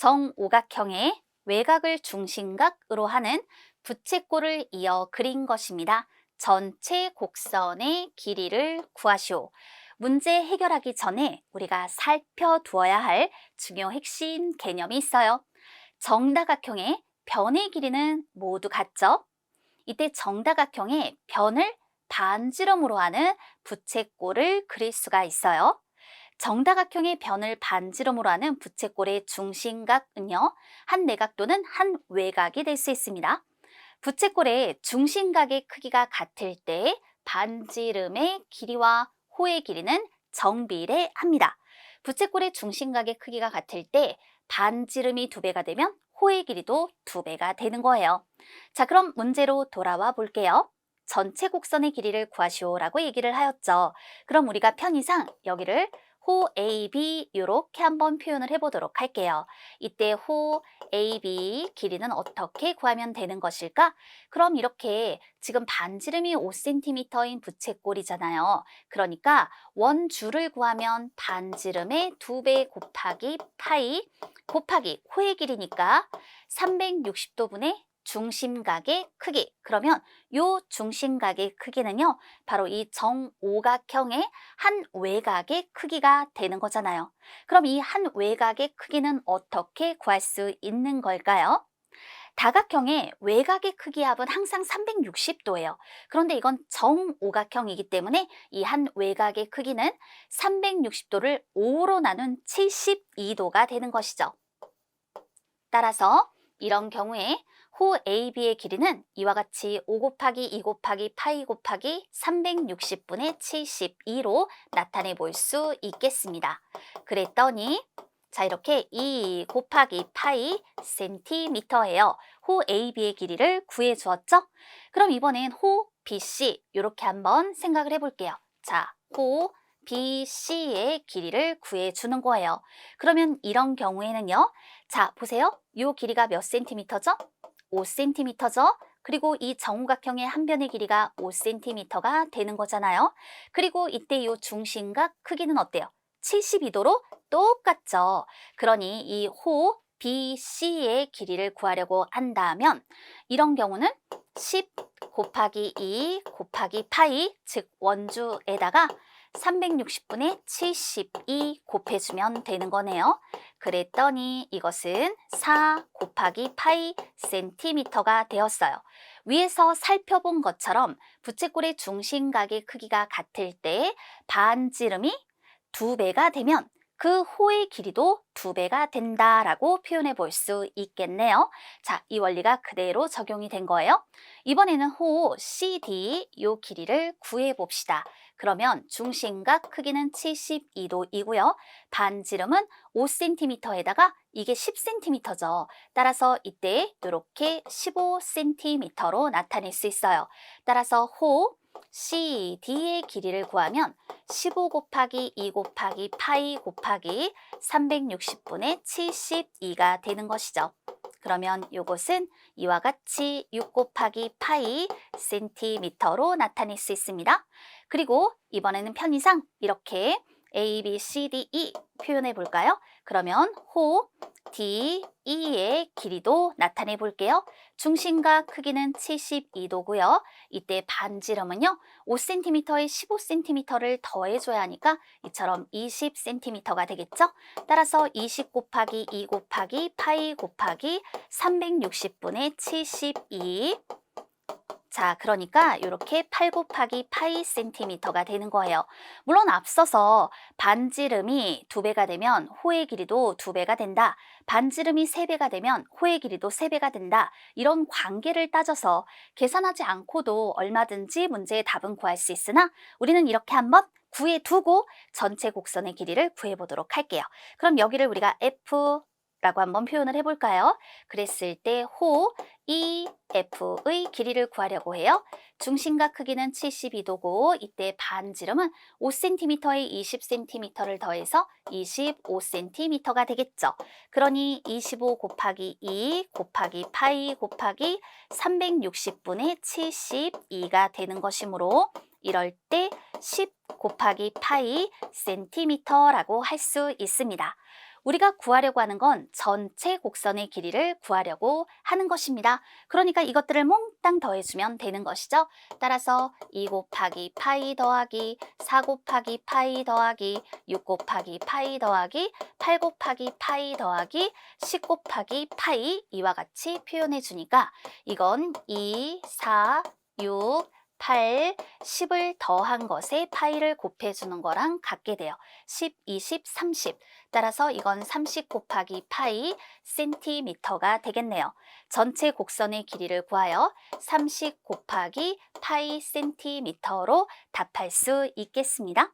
정오각형의 외곽을 중심각으로 하는 부채꼴을 이어 그린 것입니다. 전체 곡선의 길이를 구하시오. 문제 해결하기 전에 우리가 살펴두어야 할 중요 핵심 개념이 있어요. 정다각형의 변의 길이는 모두 같죠? 이때 정다각형의 변을 반지름으로 하는 부채꼴을 그릴 수가 있어요. 정다각형의 변을 반지름으로 하는 부채꼴의 중심각은요, 한 내각 또는 한 외곽이 될 수 있습니다. 부채꼴의 중심각의 크기가 같을 때 반지름의 길이와 호의 길이는 정비례합니다. 부채꼴의 중심각의 크기가 같을 때 반지름이 2배가 되면 호의 길이도 2배가 되는 거예요. 자, 그럼 문제로 돌아와 볼게요. 전체 곡선의 길이를 구하시오라고 얘기를 하였죠. 그럼 우리가 편의상 여기를 호 AB 이렇게 한번 표현을 해보도록 할게요. 이때 호 AB 길이는 어떻게 구하면 되는 것일까? 그럼 이렇게 지금 반지름이 5cm인 부채꼴이잖아요. 그러니까 원줄을 구하면 반지름의 2배 곱하기 파이 곱하기 호의 길이니까 360도분의 중심각의 크기. 그러면 요 중심각의 크기는요, 바로 이 정오각형의 한 외곽의 크기가 되는 거잖아요. 그럼 이 한 외곽의 크기는 어떻게 구할 수 있는 걸까요? 다각형의 외곽의 크기 합은 항상 360도예요. 그런데 이건 정오각형이기 때문에 이 한 외곽의 크기는 360도를 5로 나눈 72도가 되는 것이죠. 따라서 이런 경우에 호 AB의 길이는 이와 같이 5 곱하기 2 곱하기 파이 곱하기 360분의 72로 나타내 볼 수 있겠습니다. 그랬더니 자, 이렇게 2 곱하기 파이 센티미터예요. 호 AB의 길이를 구해 주었죠? 그럼 이번엔 호 BC 이렇게 한번 생각을 해볼게요. 자, 호 BC의 길이를 구해 주는 거예요. 그러면 이런 경우에는요. 자, 보세요. 요 길이가 몇 센티미터죠? 5cm죠? 그리고 이 정오각형의 한 변의 길이가 5cm가 되는 거잖아요. 그리고 이때 요 중심각 크기는 어때요? 72도로 똑같죠. 그러니 이 호 BC의 길이를 구하려고 한다면 이런 경우는 10 곱하기 2 곱하기 파이, 즉 원주에다가 360분의 72 곱해주면 되는 거네요. 그랬더니 이것은 4 곱하기 파이 센티미터가 되었어요. 위에서 살펴본 것처럼 부채꼴의 중심각의 크기가 같을 때 반지름이 2배가 되면 그 호의 길이도 2배가 된다라고 표현해 볼 수 있겠네요. 자, 이 원리가 그대로 적용이 된 거예요. 이번에는 호 CD 요 길이를 구해 봅시다. 그러면 중심각 크기는 72도이고요. 반지름은 5cm에다가 이게 10cm죠. 따라서 이때 이렇게 15cm로 나타낼 수 있어요. 따라서 호 CD의 길이를 구하면 15 곱하기 2 곱하기 파이 곱하기 360분의 72가 되는 것이죠. 그러면 이것은 이와 같이 6 곱하기 파이 센티미터로 나타낼 수 있습니다. 그리고 이번에는 편의상 이렇게 A, B, C, D, E 표현해 볼까요? 그러면 호, D, E의 길이도 나타내 볼게요. 중심각 크기는 72도고요. 이때 반지름은요, 5cm에 15cm를 더해줘야 하니까 이처럼 20cm가 되겠죠? 따라서 20 곱하기 2 곱하기 파이 곱하기 360분의 72 자, 그러니까 이렇게 8 곱하기 파이 센티미터가 되는 거예요. 물론 앞서서 반지름이 2배가 되면 호의 길이도 2배가 된다. 반지름이 3배가 되면 호의 길이도 3배가 된다. 이런 관계를 따져서 계산하지 않고도 얼마든지 문제의 답은 구할 수 있으나 우리는 이렇게 한번 구해두고 전체 곡선의 길이를 구해보도록 할게요. 그럼 여기를 우리가 F 라고 한번 표현을 해볼까요? 그랬을 때 호 EF의 길이를 구하려고 해요. 중심각 크기는 72도고 이때 반지름은 5cm에 20cm를 더해서 25cm가 되겠죠. 그러니 25 곱하기 2 곱하기 파이 곱하기 360분의 72가 되는 것이므로 이럴 때 10 곱하기 파이 센티미터라고 할 수 있습니다. 우리가 구하려고 하는 건 전체 곡선의 길이를 구하려고 하는 것입니다. 그러니까 이것들을 몽땅 더해주면 되는 것이죠. 따라서 2 곱하기 파이 더하기 4 곱하기 파이 더하기 6 곱하기 파이 더하기 8 곱하기 파이 더하기 10 곱하기 파이 이와 같이 표현해 주니까 이건 2, 4, 6, 8, 10을 더한 것에 파이를 곱해주는 거랑 같게 돼요. 10, 20, 30. 따라서 이건 30 곱하기 파이 센티미터가 되겠네요. 전체 곡선의 길이를 구하여 30 곱하기 파이 센티미터로 답할 수 있겠습니다.